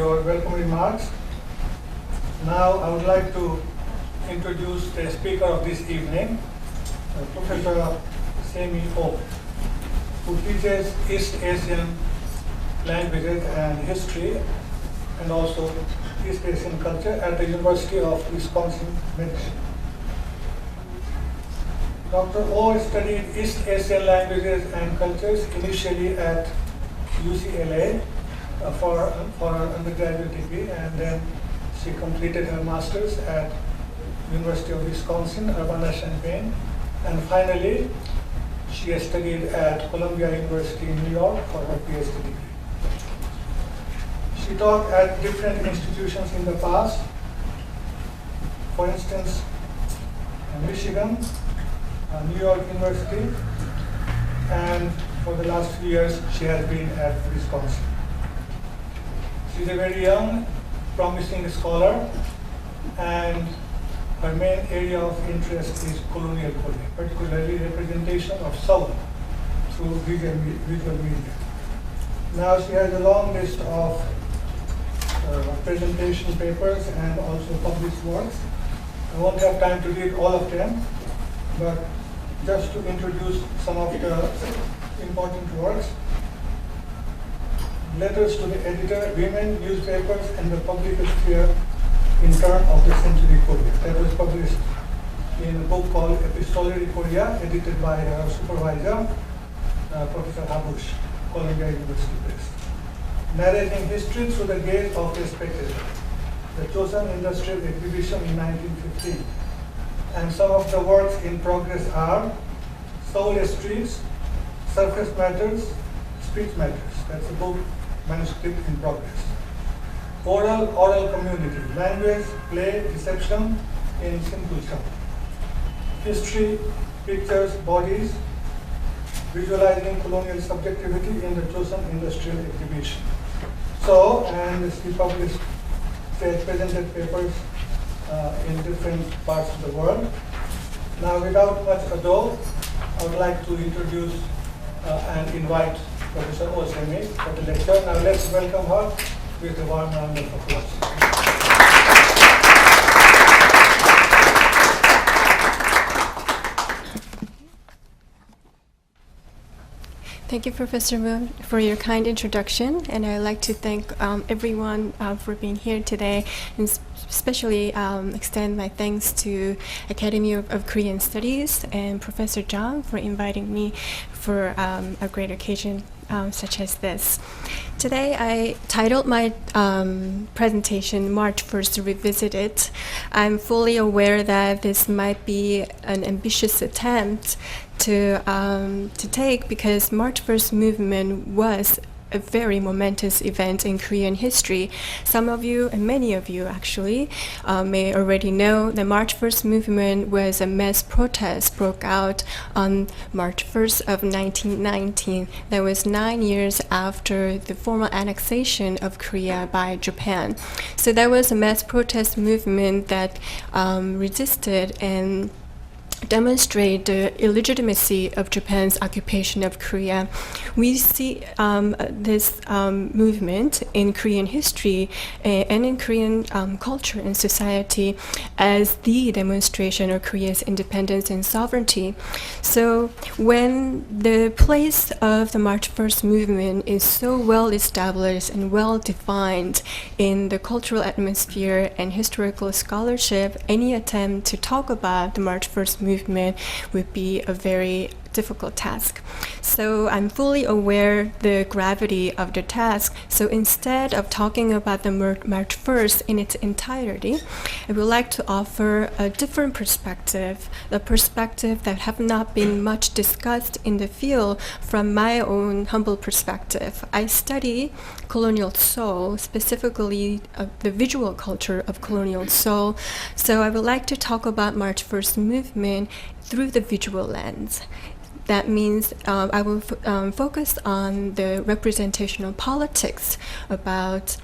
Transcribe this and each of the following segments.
your welcome remarks. Now I would like to introduce the speaker of this evening, Professor Semi Oh, who teaches East Asian languages and history and also East Asian culture at the University of Wisconsin-Madison. Dr. Oh studied East Asian languages and cultures initially at UCLA for her undergraduate degree, and then she completed her master's at University of Wisconsin, Urbana-Champaign, and finally she has studied at Columbia University in New York for her PhD degree. She taught at different institutions in the past, for instance, Michigan, New York University, and for the last few years she has been at Wisconsin. She's a very young, promising scholar, and her main area of interest is colonial Korea, particularly representation of South through visual media. Now she has a long list of presentation papers and also published works. I won't have time to read all of them, but just to introduce some of the important works. Letters to the Editor, Women, Newspapers, and the Public Sphere in Turn of the Century Korea. That was published in a book called Epistolary Korea, edited by her supervisor, Professor Habush, Columbia University Press. Narrating history through the gaze of a spectator, the Chosun Industrial Exhibition in 1915. And some of the works in progress are Soul Streets, Surface Matters, Speech Matters. That's a book, manuscript in progress. Oral Community, Language, Play, Deception in Simple Terms. History, Pictures, Bodies, Visualizing Colonial Subjectivity in the Chosun Industrial Exhibition. So, and she published, presented papers in different parts of the world. Now, without much ado, I would like to introduce and invite Professor Osemi for the lecture. Now, let's welcome her with a warm round of applause. Thank you, Professor Moon, for your kind introduction, and I'd like to thank everyone for being here today, and especially extend my thanks to Academy of Korean Studies and Professor Jang for inviting me for a great occasion such as this. Today I titled my presentation March 1st Revisited. I'm fully aware that this might be an ambitious attempt to take, because March 1st movement was a very momentous event in Korean history. Some of you, and many of you actually, may already know the March 1st movement was a mass protest broke out on March 1st of 1919. That was 9 years after the formal annexation of Korea by Japan. So that was a mass protest movement that resisted and demonstrate the illegitimacy of Japan's occupation of Korea. We see this movement in Korean history and in Korean culture and society as the demonstration of Korea's independence and sovereignty. So when the place of the March 1st movement is so well established and well defined in the cultural atmosphere and historical scholarship, any attempt to talk about the March 1st movement would be a very difficult task. So I'm fully aware the gravity of the task. So instead of talking about the March 1st in its entirety, I would like to offer a different perspective, a perspective that have not been much discussed in the field from my own humble perspective. I study colonial Seoul, specifically the visual culture of colonial Seoul. So I would like to talk about March 1st movement through the visual lens. That means I will focus on the representational politics about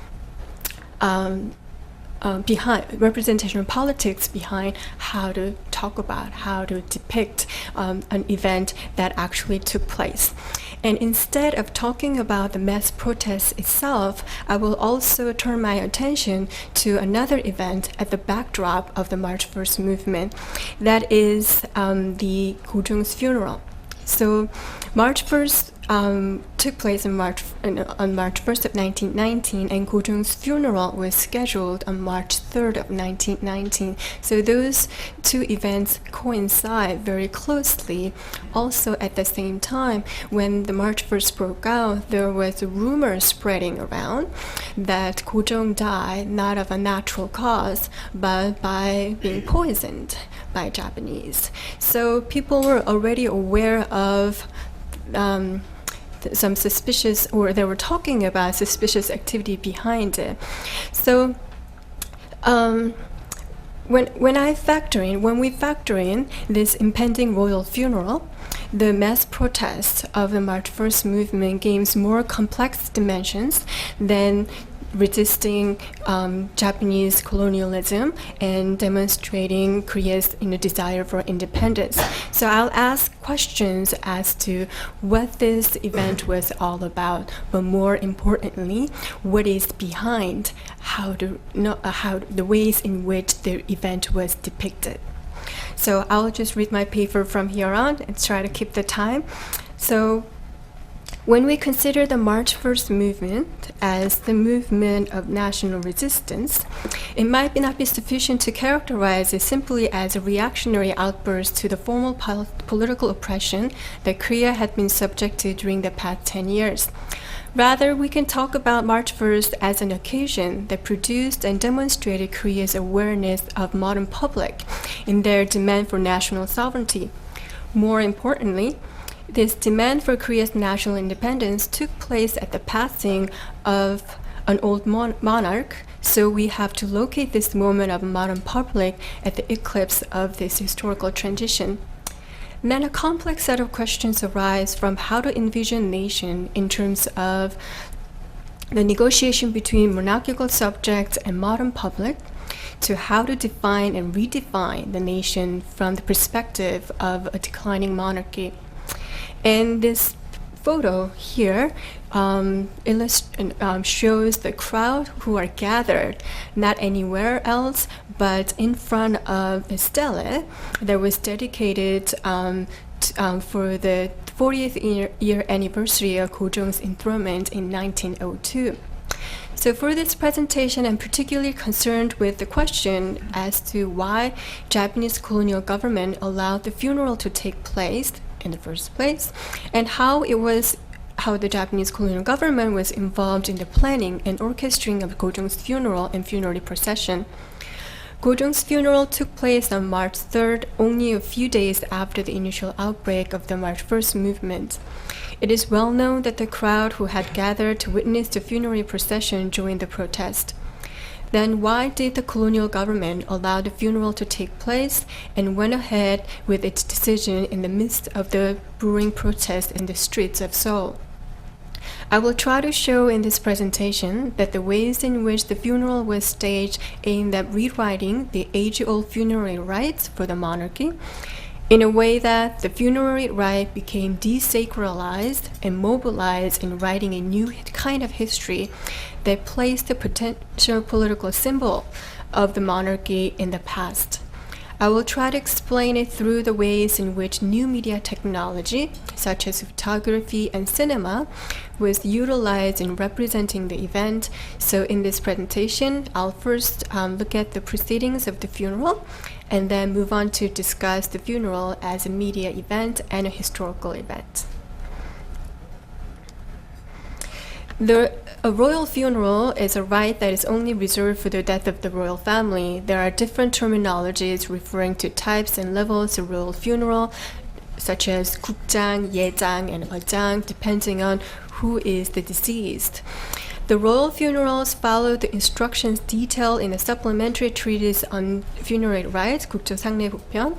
behind representational politics behind how to talk about, how to depict an event that actually took place. And instead of talking about the mass protest itself, I will also turn my attention to another event at the backdrop of the March 1st movement. That is the Kojong's funeral. So March 1st took place on March 1st of 1919, and Kojong's funeral was scheduled on March 3rd of 1919. So those two events coincide very closely. Also at the same time, when the March 1st broke out, there was a rumor spreading around that Kojong died not of a natural cause, but by being poisoned by Japanese. So people were already aware of some suspicious, or they were talking about suspicious activity behind it. So when we factor in this impending royal funeral, the mass protest of the March 1st movement gains more complex dimensions than resisting Japanese colonialism and demonstrating Korea's desire for independence. So I'll ask questions as to what this event was all about, but more importantly, what is behind how the ways in which the event was depicted. So I'll just read my paper from here on and try to keep the time. So when we consider the March 1st movement as the movement of national resistance, it might not be sufficient to characterize it simply as a reactionary outburst to the formal political oppression that Korea had been subject to during the past 10 years. Rather, we can talk about March 1st as an occasion that produced and demonstrated Korea's awareness of modern public in their demand for national sovereignty. More importantly, this demand for Korea's national independence took place at the passing of an old monarch, so we have to locate this moment of modern public at the eclipse of this historical transition. Then a complex set of questions arise from how to envision nation in terms of the negotiation between monarchical subjects and modern public, to how to define and redefine the nation from the perspective of a declining monarchy. And this photo here shows the crowd who are gathered not anywhere else but in front of a stele that was dedicated for the 40th year anniversary of Kojong's enthronement in 1902. So for this presentation, I'm particularly concerned with the question as to why Japanese colonial government allowed the funeral to take place in the first place, and how the Japanese colonial government was involved in the planning and orchestrating of Kojong's funeral and funerary procession. Kojong's funeral took place on March 3rd, only a few days after the initial outbreak of the March 1st movement. It is well known that the crowd who had gathered to witness the funerary procession joined the protest. Then why did the colonial government allow the funeral to take place and went ahead with its decision in the midst of the brewing protest in the streets of Seoul? I will try to show in this presentation that the ways in which the funeral was staged aimed at rewriting the age-old funerary rites for the monarchy, in a way that the funerary rite became desacralized and mobilized in writing a new kind of history that placed the potential political symbol of the monarchy in the past. I will try to explain it through the ways in which new media technology, such as photography and cinema, was utilized in representing the event. So in this presentation, I'll first look at the proceedings of the funeral, and then move on to discuss the funeral as a media event and a historical event. A royal funeral is a rite that is only reserved for the death of the royal family. There are different terminologies referring to types and levels of royal funeral, such as 국장, 예장, and 어장, depending on who is the deceased. The royal funerals follow the instructions detailed in a supplementary treatise on funerary rites, 국조상례복편.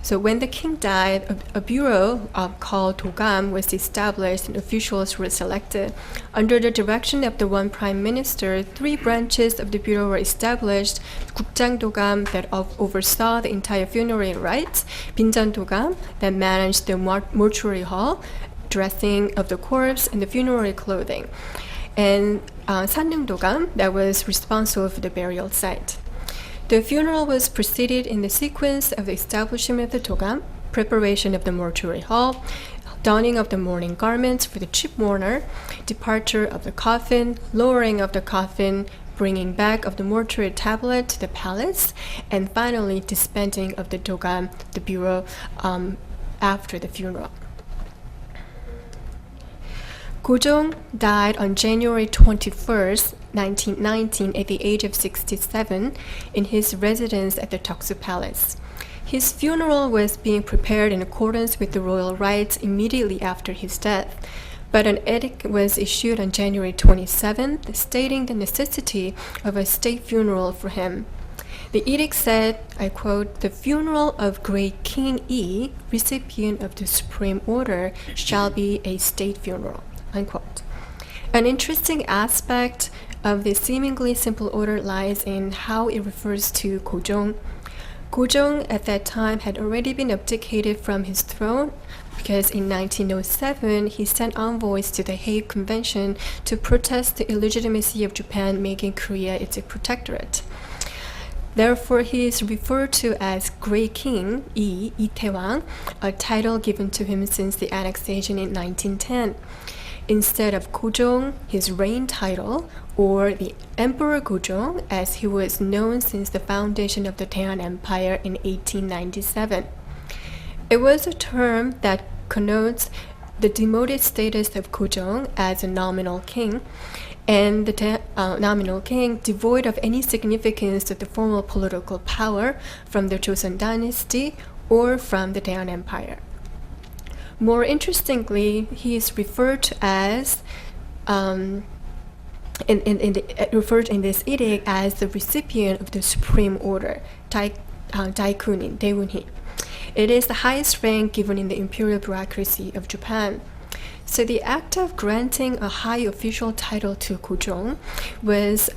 So when the king died, a bureau called 도감 was established and officials were selected. Under the direction of the one prime minister, 3 branches of the bureau were established: 국장도감 that oversaw the entire funerary rites, 빈전도감 that managed the mortuary hall, dressing of the corpse in the funerary clothing, and Sannung-dogam that was responsible for the burial site. The funeral was preceded in the sequence of the establishment of the dogam, preparation of the mortuary hall, donning of the mourning garments for the chief mourner, departure of the coffin, lowering of the coffin, bringing back of the mortuary tablet to the palace, and finally disbanding of the dogam, the bureau, after the funeral. Kojong died on January 21st, 1919 at the age of 67 in his residence at the Deoksu Palace. His funeral was being prepared in accordance with the royal rites immediately after his death, but an edict was issued on January 27th stating the necessity of a state funeral for him. The edict said, I quote, "The funeral of Great King Yi, recipient of the Supreme Order, shall be a state funeral," unquote. An interesting aspect of this seemingly simple order lies in how it refers to Kojong. Kojong at that time had already been abdicated from his throne because in 1907 he sent envoys to the Hague Convention to protest the illegitimacy of Japan making Korea its protectorate. Therefore, he is referred to as Great King Yi, Itaewang, a title given to him since the annexation in 1910. Instead of Kojong, his reign title, or the Emperor Kojong, as he was known since the foundation of the Taean Empire in 1897. It was a term that connotes the demoted status of Kojong as a nominal king, and the nominal king devoid of any significance to the formal political power from the Joseon dynasty or from the Taean Empire. More interestingly, he is referred to as referred in this edict as the recipient of the Supreme Order, Daikunin, Daewunhi. It is the highest rank given in the imperial bureaucracy of Japan. So the act of granting a high official title to Kojong was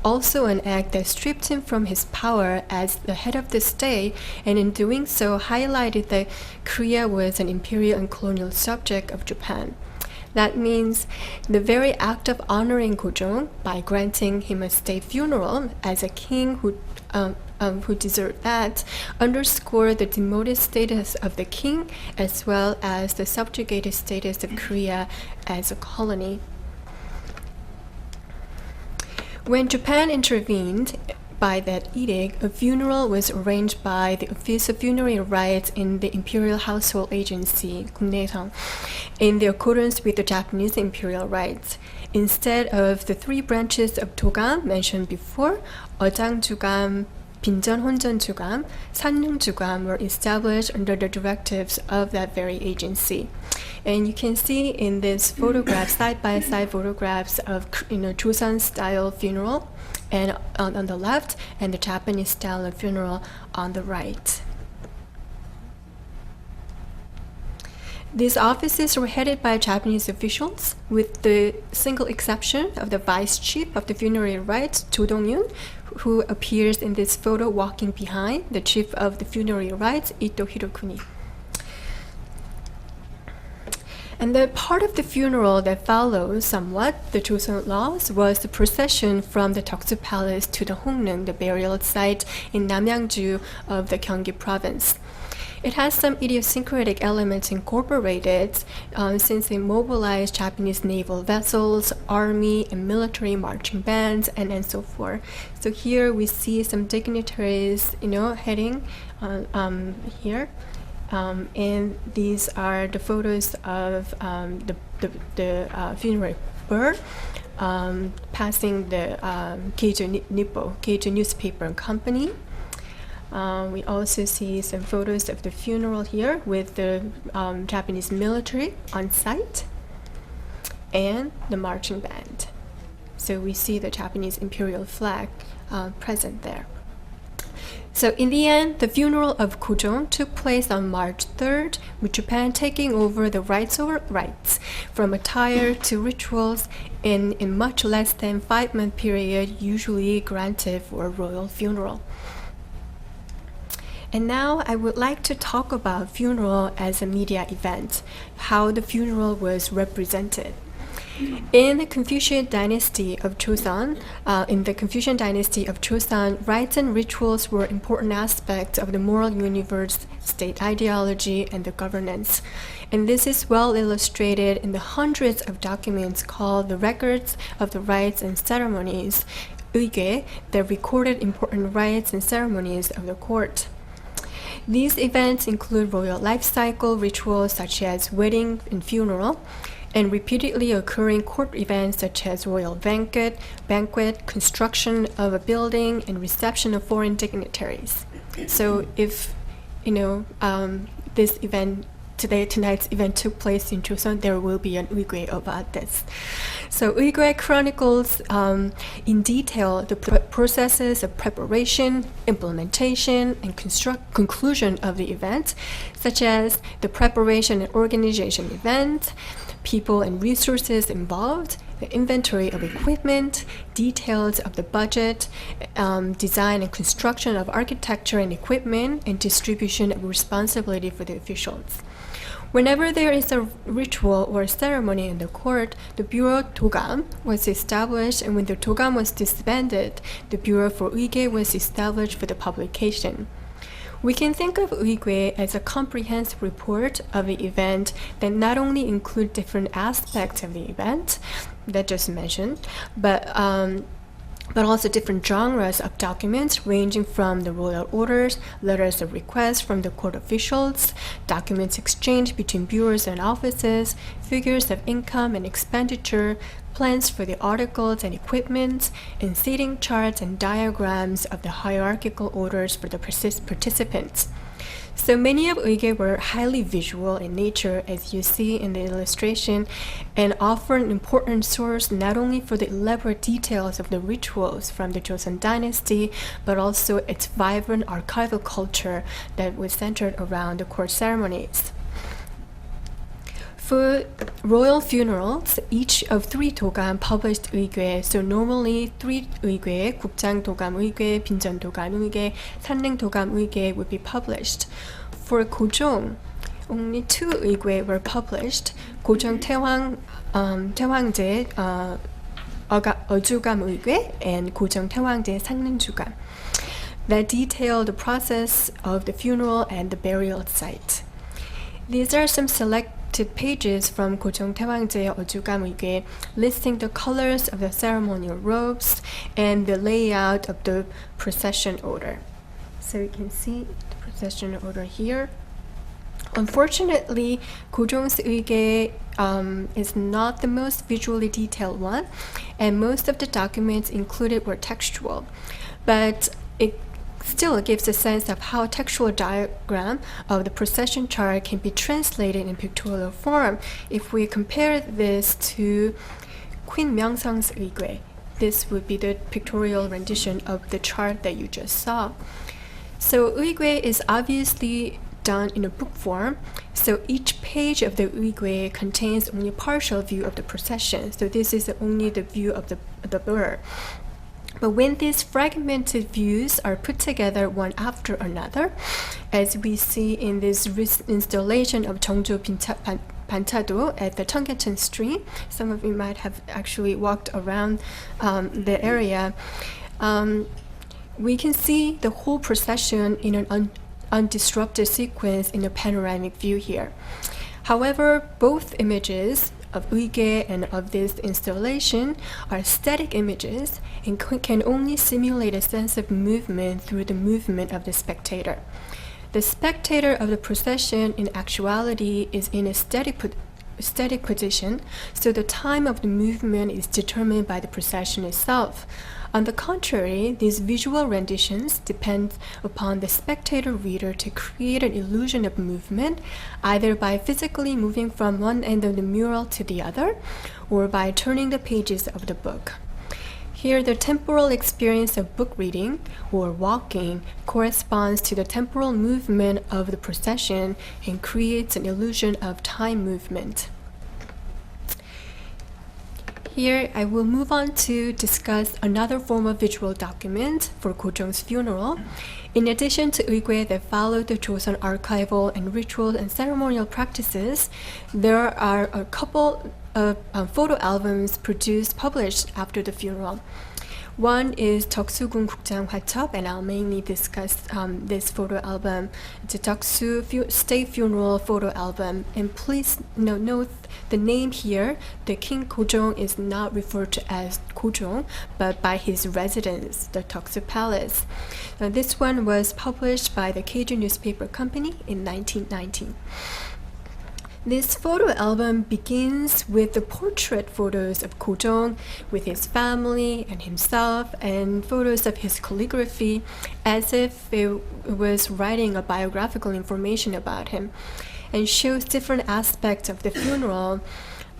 also an act that stripped him from his power as the head of the state, and in doing so highlighted that Korea was an imperial and colonial subject of Japan. That means the very act of honoring Kojong by granting him a state funeral as a king who deserved that underscored the demoted status of the king as well as the subjugated status of Korea as a colony. When Japan intervened by that edict, a funeral was arranged by the Office of Funerary Rites in the Imperial Household Agency, 국내상, in accordance with the Japanese imperial rites. Instead of the three branches of Dogam mentioned before, 어장주감, 빈전혼전주감, 산릉주감 were established under the directives of that very agency. And you can see in this photograph, side-by-side photographs of Joseon-style funeral and on the left, and the Japanese style of funeral on the right. These offices were headed by Japanese officials, with the single exception of the vice chief of the funerary rites, Jo Dong-yun, who appears in this photo walking behind the chief of the funerary rites, Ito Hirokuni. And the part of the funeral that follows somewhat the Joseon laws was the procession from the Deoksu Palace to the Hongneung, the burial site in Namyangju of the Gyeonggi province. It has some idiosyncratic elements incorporated since they mobilized Japanese naval vessels, army and military marching bands, and so forth. So here we see some dignitaries, heading here. And these are the photos of the funerary bird passing the Keijo newspaper and company. We also see some photos of the funeral here with the Japanese military on site and the marching band. So we see the Japanese imperial flag present there. So in the end, the funeral of Kojong took place on March 3rd, with Japan taking over the rites from attire to rituals in much less than 5-month period usually granted for a royal funeral. And now I would like to talk about funeral as a media event, how the funeral was represented. In the Confucian dynasty of Joseon, rites and rituals were important aspects of the moral universe, state ideology, and the governance. And this is well illustrated in the hundreds of documents called the Records of the Rites and Ceremonies, 의궤, that recorded important rites and ceremonies of the court. These events include royal life cycle rituals such as wedding and funeral, and repeatedly occurring court events such as royal banquet, construction of a building, and reception of foreign dignitaries. So if this event tonight's event took place in Joseon, there will be an 의궤 about this. So 의궤 chronicles in detail the processes of preparation, implementation, and conclusion of the event, such as the preparation and organization event, people and resources involved, the inventory of equipment, details of the budget, design and construction of architecture and equipment, and distribution of responsibility for the officials. Whenever there is a ritual or ceremony in the court, the Bureau Dogam was established, and when the Dogam was disbanded, the Bureau for 의궤 was established for the publication. We can think of 의궤 as a comprehensive report of the event that not only include different aspects of the event that just mentioned, but also different genres of documents ranging from the royal orders, letters of request from the court officials, documents exchanged between bureaus and offices, figures of income and expenditure, plans for the articles and equipment, and seating charts and diagrams of the hierarchical orders for the participants. So many of 의궤 were highly visual in nature, as you see in the illustration, and offer an important source not only for the elaborate details of the rituals from the Joseon dynasty, but also its vibrant archival culture that was centered around the court ceremonies. For royal funerals, each of 3 도감 published 의궤. So normally 3 의궤, 국장 도감 의궤, 빈전 도감 의궤, 산릉 도감 의궤 would be published. For Kojong, only 2 의궤 were published. Kojong 태왕제 어주감 의궤 and Kojong 태왕제 상릉주감 that detail the process of the funeral and the burial site. These are some selected pages from Kojong 태왕제 어주감 의궤 listing the colors of the ceremonial robes and the layout of the procession order. So you can see the procession order here. Unfortunately, Kojong's 의궤 is not the most visually detailed one, and most of the documents included were textual, but it still gives a sense of how a textual diagram of the procession chart can be translated in pictorial form. If we compare this to Queen Myeongsang's 의궤, this would be the pictorial rendition of the chart that you just saw. So 의궤 is obviously done in a book form, so each page of the 의궤 contains only a partial view of the procession. So this is only the view of the bier. But when these fragmented views are put together one after another, as we see in this installation of 정조 반차도 at the Cheonggyecheon stream, some of you might have actually walked around the area, we can see the whole procession in an undisrupted sequence in a panoramic view here. However, both images of 의궤 and of this installation are static images and can only simulate a sense of movement through the movement of the spectator. The spectator of the procession in actuality is in a static position, so the time of the movement is determined by the procession itself. On the contrary, these visual renditions depend upon the spectator reader to create an illusion of movement, either by physically moving from one end of the mural to the other, or by turning the pages of the book. Here, the temporal experience of book reading or walking corresponds to the temporal movement of the procession and creates an illusion of time movement. Here, I will move on to discuss another form of visual document for Kojong's funeral. In addition to Uigwe that followed the Joseon archival and ritual and ceremonial practices, there are a couple of photo albums published after the funeral. One is Deoksugun Gukjang Hwachop, and I'll mainly discuss this photo album. It's a Deoksu State Funeral photo album. And please note the name here, the King Kojong is not referred to as Kojong, but by his residence, the Deoksu Palace. This one was published by the Kojong newspaper company in 1919. This photo album begins with the portrait photos of Kojong with his family and himself, and photos of his calligraphy as if it was writing a biographical information about him, and shows different aspects of the funeral,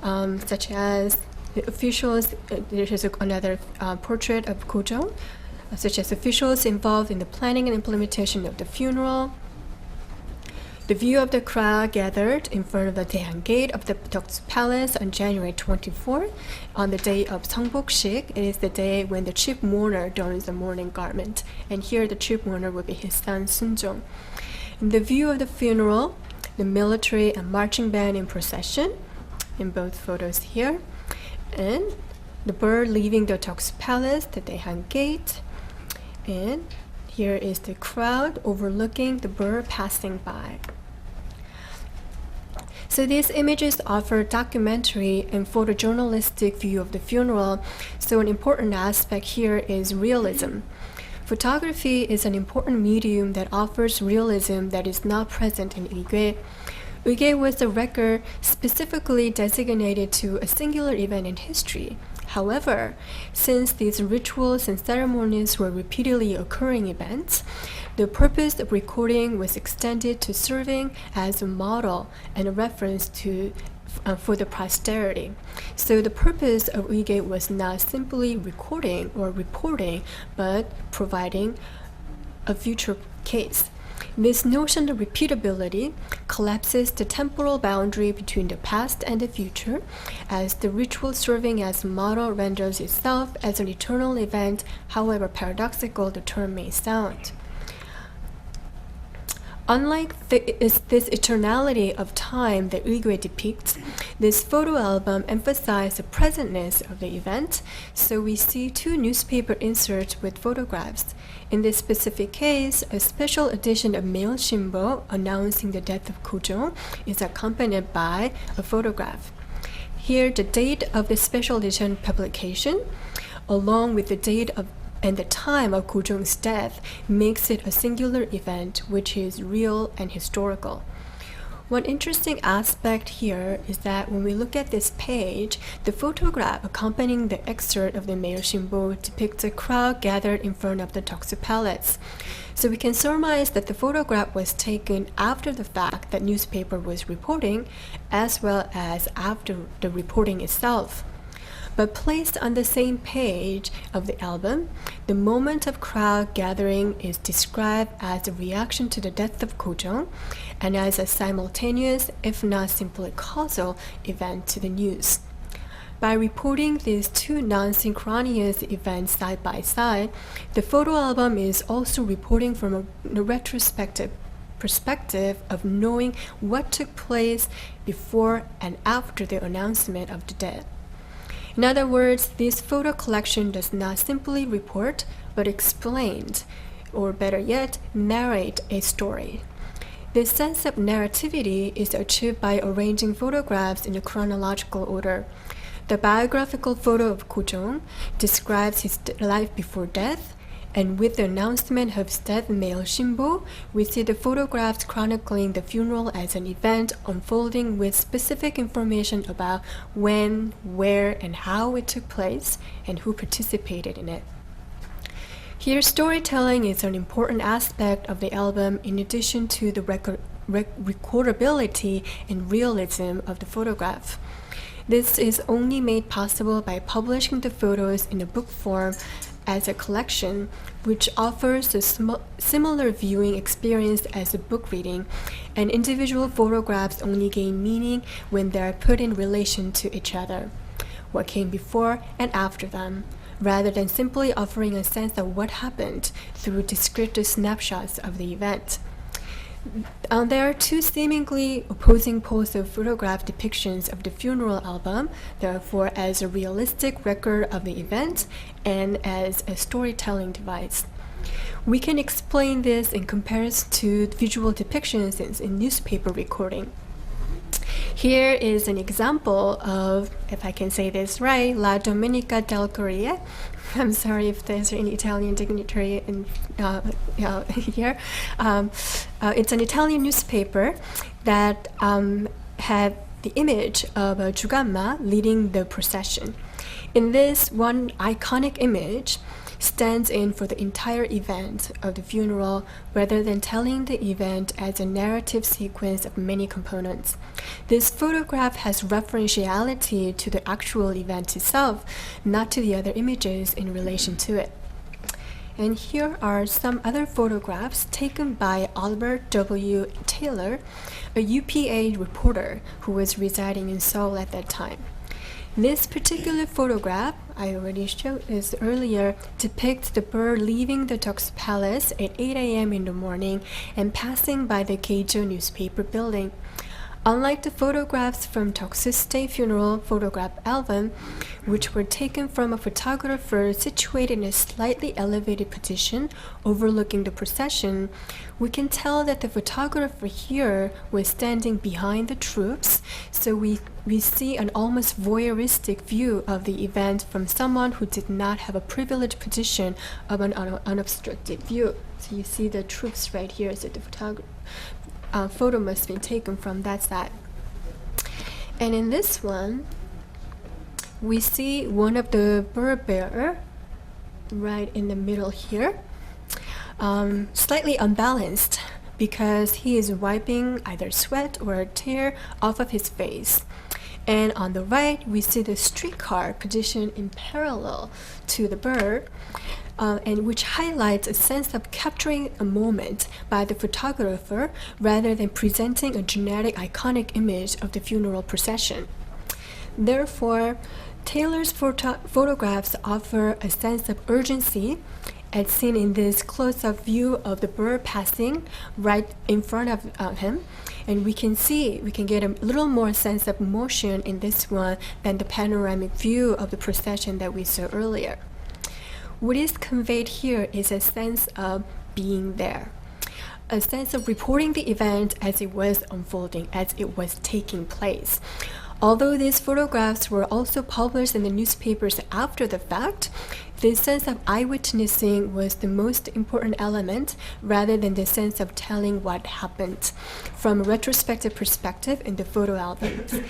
such as the officials. There is another portrait of Kojong, such as officials involved in the planning and implementation of the funeral. The view of the crowd gathered in front of the Daehan Gate of the Deoksu Palace on January 24th, on the day of Seongbokshik. It is the day when the chief mourner dons the mourning garment, and here the chief mourner will be his son Sunjong. In the view of the funeral, the military and marching band in procession, in both photos here, and the bird leaving the Deoksu Palace, the Daehan Gate, and here is the crowd overlooking the bird passing by. So these images offer documentary and photojournalistic view of the funeral, so an important aspect here is realism. Photography is an important medium that offers realism that is not present in Uigwe. Uigwe was a record specifically designated to a singular event in history. However, since these rituals and ceremonies were repeatedly occurring events, the purpose of recording was extended to serving as a model and a reference for the posterity. So the purpose of Uigwe was not simply recording or reporting, but providing a future case. This notion of repeatability collapses the temporal boundary between the past and the future, as the ritual serving as a model renders itself as an eternal event, however paradoxical the term may sound. Unlike this eternality of time that Uigwe depicts, this photo album emphasizes the presentness of the event, so we see two newspaper inserts with photographs. In this specific case, a special edition of Mail Shimbo announcing the death of Kojong is accompanied by a photograph. Here, the date of the special edition publication, along with the date of and the time of Kojong's death, makes it a singular event which is real and historical. One interesting aspect here is that when we look at this page, the photograph accompanying the excerpt of the Mail Shimbo depicts a crowd gathered in front of the Deoksu Palace. So we can surmise that the photograph was taken after the fact that newspaper was reporting, as well as after the reporting itself. But placed on the same page of the album, the moment of crowd gathering is described as a reaction to the death of Kojong and as a simultaneous, if not simply causal, event to the news. By reporting these two non-synchronous events side by side, the photo album is also reporting from a retrospective perspective of knowing what took place before and after the announcement of the death. In other words, this photo collection does not simply report, but explain, or better yet, narrate a story. This sense of narrativity is achieved by arranging photographs in a chronological order. The biographical photo of Kojong describes his life before death, and with the announcement of his death in Mail Shimbo, we see the photographs chronicling the funeral as an event unfolding with specific information about when, where, and how it took place, and who participated in it. Here, storytelling is an important aspect of the album in addition to the recordability and realism of the photograph. This is only made possible by publishing the photos in a book form as a collection, which offers a similar viewing experience as a book reading, and individual photographs only gain meaning when they are put in relation to each other. what came before and after them, rather than simply offering a sense of what happened through descriptive snapshots of the event. There are two seemingly opposing poles of photograph depictions of the funeral album, therefore as a realistic record of the event and as a storytelling device. We can explain this in comparison to visual depictions in newspaper recording. Here is an example of, if I can say this right, La Domenica del Corriere. I'm sorry if there's an Italian dignitary in here. It's an Italian newspaper that had the image of a Jugamma leading the procession. In this, one iconic image stands in for the entire event of the funeral rather than telling the event as a narrative sequence of many components. This photograph has referentiality to the actual event itself, not to the other images in relation to it. And here are some other photographs taken by Albert W. Taylor, a UPA reporter who was residing in Seoul at that time. This particular photograph, I already showed this earlier, depicts the bird leaving the Duke's Palace at 8 a.m. in the morning and passing by the Kojong newspaper building. Unlike the photographs from Toksu's state funeral photograph album, which were taken from a photographer situated in a slightly elevated position overlooking the procession, we can tell that the photographer here was standing behind the troops, so we see an almost voyeuristic view of the event from someone who did not have a privileged position of an unobstructed view. So you see the troops right here, so the photo must have been taken from that side. And in this one, we see one of the bird bearer right in the middle here, slightly unbalanced because he is wiping either sweat or a tear off of his face. And on the right, we see the streetcar positioned in parallel to the bird, and which highlights a sense of capturing a moment by the photographer rather than presenting a dramatic iconic image of the funeral procession. Therefore, Taylor's photographs offer a sense of urgency as seen in this close-up view of the bird passing right in front of him. And we can get a little more sense of motion in this one than the panoramic view of the procession that we saw earlier. What is conveyed here is a sense of being there, a sense of reporting the event as it was unfolding, as it was taking place. Although these photographs were also published in the newspapers after the fact, this sense of eyewitnessing was the most important element rather than the sense of telling what happened from a retrospective perspective in the photo albums.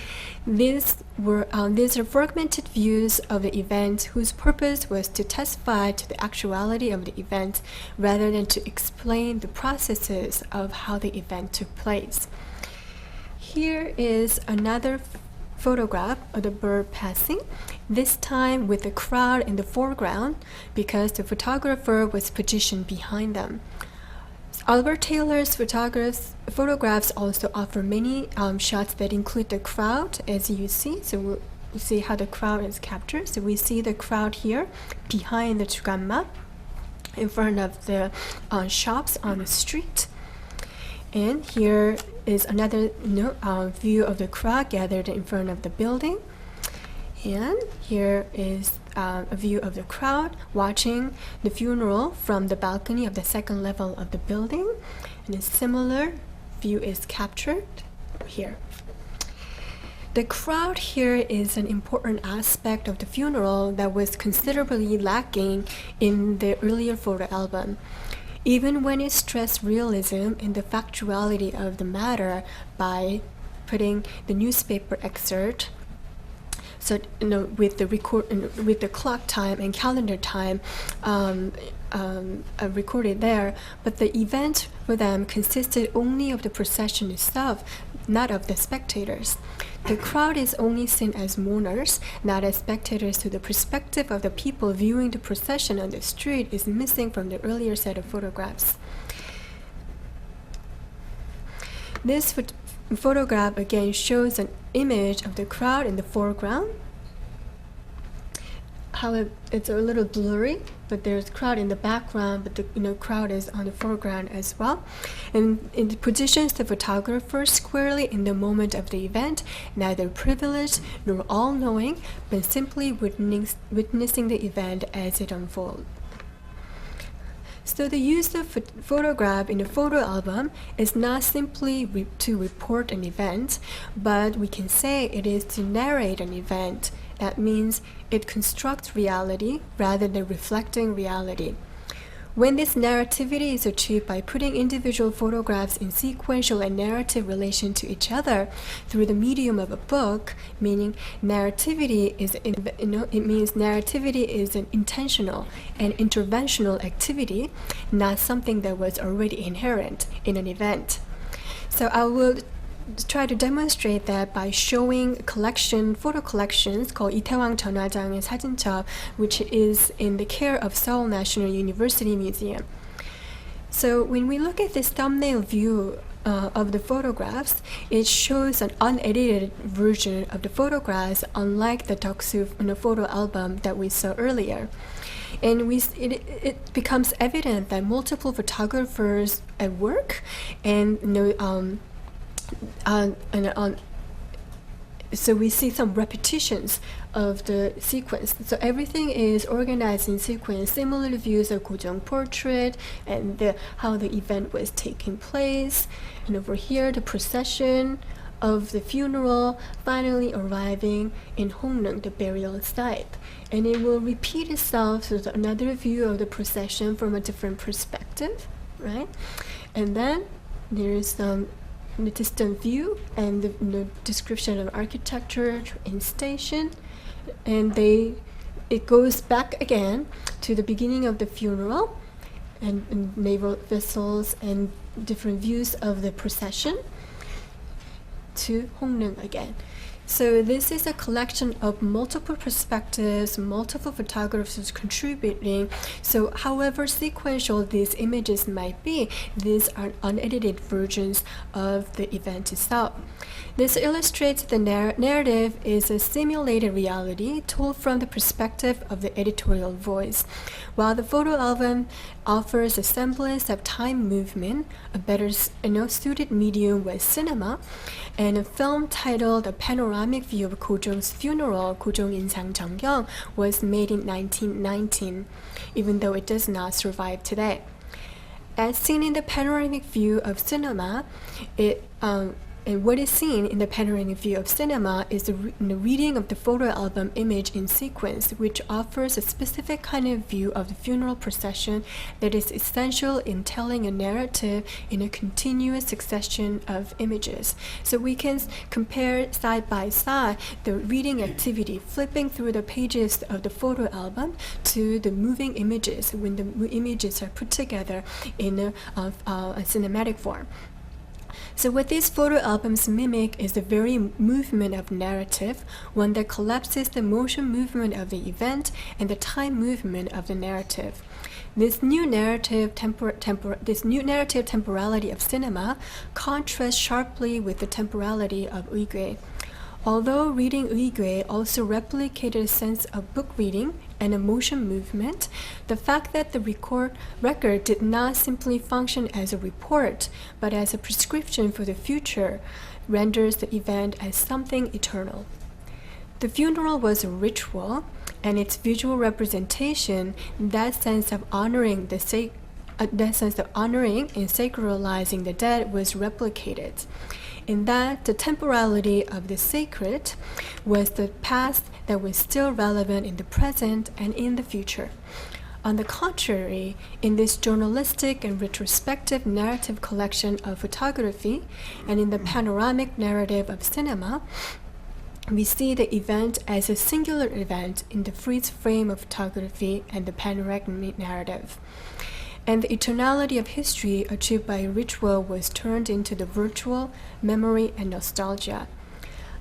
These are fragmented views of the event whose purpose was to testify to the actuality of the event rather than to explain the processes of how the event took place. Here is another photograph of the bird passing, this time with the crowd in the foreground because the photographer was positioned behind them. Albert Taylor's photographs also offer many shots that include the crowd, as you see. So we'll see how the crowd is captured. So we see the crowd here behind the Jugamma in front of the shops on the street. And here is another view of the crowd gathered in front of the building. And here is a view of the crowd watching the funeral from the balcony of the second level of the building. And a similar view is captured here. The crowd here is an important aspect of the funeral that was considerably lacking in the earlier photo album. Even when it stressed realism and the factuality of the matter by putting the newspaper excerpt, so with the clock time and calendar time recorded there, but the event for them consisted only of the procession itself, not of the spectators. The crowd is only seen as mourners, not as spectators. To the perspective of the people viewing the procession on the street is missing from the earlier set of photographs. This photograph again shows an image of the crowd in the foreground. it's a little blurry, but there's crowd in the background, but the crowd is on the foreground as well. And it positions the photographer squarely in the moment of the event, neither privileged nor all-knowing, but simply witnessing the event as it unfolds. So the use of photograph in a photo album is not simply to report an event, but we can say it is to narrate an event. That means it constructs reality rather than reflecting reality. When this narrativity is achieved by putting individual photographs in sequential and narrative relation to each other through the medium of a book, meaning narrativity is an intentional and interventional activity, not something that was already inherent in an event. So I will try to demonstrate that by showing photo collections called 이태왕 전화장의 사진첩, which is in the care of Seoul National University Museum. So when we look at this thumbnail view of the photographs, it shows an unedited version of the photographs, unlike the Doksu photo album that we saw earlier. And it becomes evident that multiple photographers at work and so we see some repetitions of the sequence. So everything is organized in sequence, similar to views of Kojong portrait and how the event was taking place. And over here, the procession of the funeral finally arriving in Hongneung, the burial site. And it will repeat itself with another view of the procession from a different perspective, right? And then there is the distant view and the description of architecture and station, and it goes back again to the beginning of the funeral and naval vessels and different views of the procession to Hongneung again. So this is a collection of multiple perspectives, multiple photographers contributing. So however sequential these images might be, these are unedited versions of the event itself. This illustrates the narrative is a simulated reality told from the perspective of the editorial voice. While the photo album offers a semblance of time movement, a better suited medium was cinema, and a film titled A Panoramic View of Kojong's Funeral, Kojong 인상 정경, was made in 1919, even though it does not survive today. As seen in the panoramic view of cinema, and what is seen in the panoramic view of cinema is the reading of the photo album image in sequence, which offers a specific kind of view of the funeral procession that is essential in telling a narrative in a continuous succession of images. So we can compare side by side the reading activity, flipping through the pages of the photo album to the moving images when the images are put together in a cinematic form. So what these photo albums mimic is the very movement of narrative, one that collapses the motion movement of the event and the time movement of the narrative. This new narrative temporality of cinema contrasts sharply with the temporality of Uigui. Although reading Uigui also replicated a sense of book reading and emotion movement, the fact that the record did not simply function as a report, but as a prescription for the future, renders the event as something eternal. The funeral was a ritual, and its visual representation, that sense of honoring and sacralizing the dead, was replicated. In that, the temporality of the sacred was the past that was still relevant in the present and in the future. On the contrary, in this journalistic and retrospective narrative collection of photography and in the panoramic narrative of cinema, we see the event as a singular event in the freeze frame of photography and the panoramic narrative. And the eternality of history achieved by a ritual was turned into the virtual memory and nostalgia.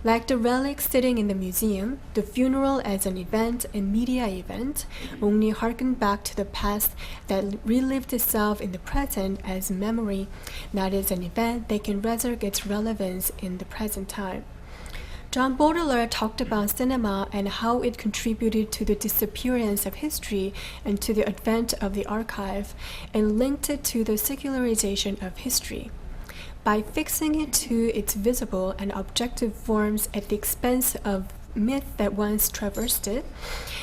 Like the relics sitting in the museum, the funeral as an event and media event only harkened back to the past that relived itself in the present as memory, not as an event that can resurrect its relevance in the present time. John Baudelaire talked about cinema and how it contributed to the disappearance of history and to the advent of the archive, and linked it to the secularization of history. By fixing it to its visible and objective forms at the expense of myth that once traversed it,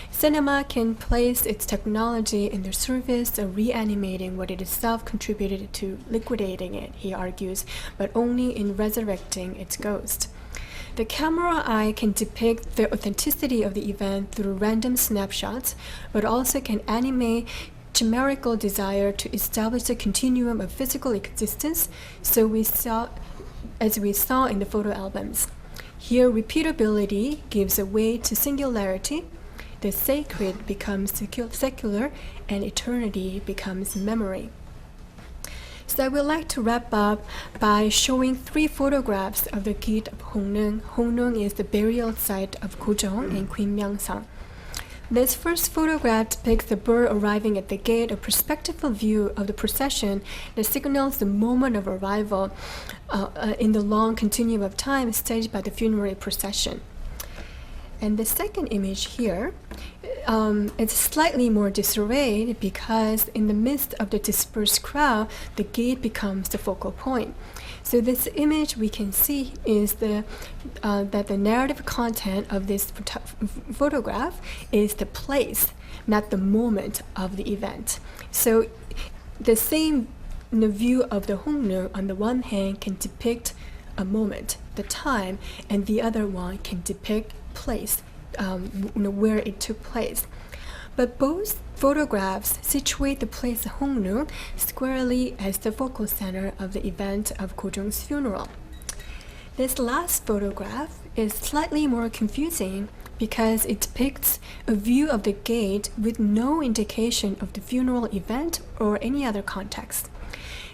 cinema can place its technology in the service of reanimating what it itself contributed to liquidating it, he argues, but only in resurrecting its ghost. The camera eye can depict the authenticity of the event through random snapshots, but also can animate chimerical desire to establish a continuum of physical existence, as we saw in the photo albums. Here, repeatability gives way to singularity, the sacred becomes secular, and eternity becomes memory. So I would like to wrap up by showing 3 photographs of the gate of Hongneung. Hongneung is the burial site of Kojong and Queen Myeongsang. This first photograph depicts the bird arriving at the gate, a perspectival view of the procession that signals the moment of arrival in the long continuum of time staged by the funerary procession. And the second image here, it's slightly more disarrayed because in the midst of the dispersed crowd, the gate becomes the focal point. So this image we can see is that the narrative content of this photograph is the place, not the moment of the event. So the same view of the Hongneung on the one hand can depict a moment, the time, and the other one can depict place, where it took place. But both photographs situate the place of Hongneung squarely as the focal center of the event of Kojong's funeral. This last photograph is slightly more confusing because it depicts a view of the gate with no indication of the funeral event or any other context.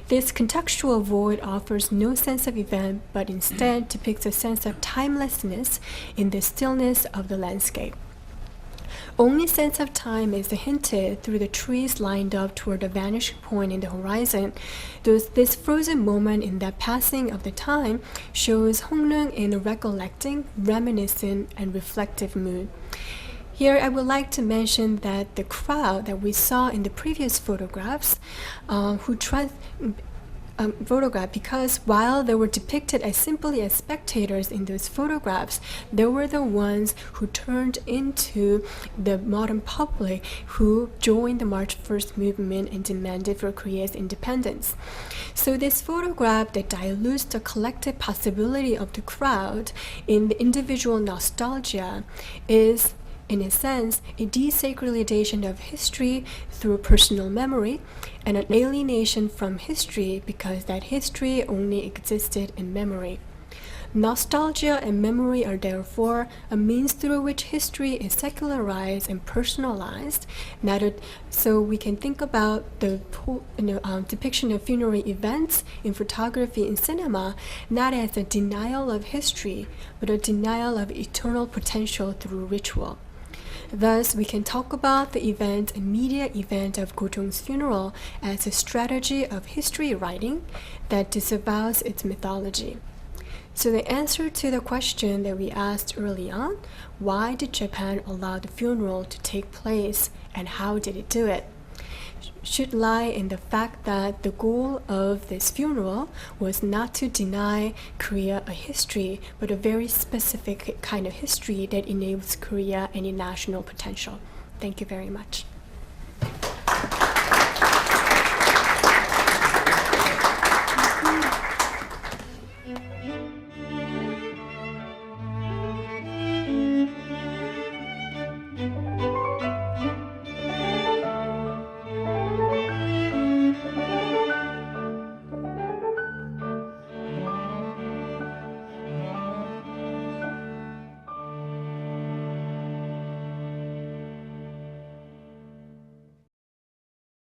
This contextual void offers no sense of event, but instead depicts a sense of timelessness in the stillness of the landscape. Only sense of time is hinted through the trees lined up toward the vanishing point in the horizon. Thus, this frozen moment in that passing of the time shows Hongneung in a recollecting, reminiscent, and reflective mood. Here, I would like to mention that the crowd that we saw in the previous photographs, because while they were depicted as simply as spectators in those photographs, they were the ones who turned into the modern public who joined the March 1st movement and demanded for Korea's independence. So this photograph that dilutes the collective possibility of the crowd in the individual nostalgia is, in a sense, a desacralization of history through personal memory and an alienation from history because that history only existed in memory. Nostalgia and memory are therefore a means through which history is secularized and personalized. So we can think about the depiction of funerary events in photography and cinema not as a denial of history, but a denial of eternal potential through ritual. Thus, we can talk about the immediate event of Kojong's funeral as a strategy of history writing that disavows its mythology. So the answer to the question that we asked early on, why did Japan allow the funeral to take place and how did it do it, should lie in the fact that the goal of this funeral was not to deny Korea a history, but a very specific kind of history that enables Korea any national potential. Thank you very much.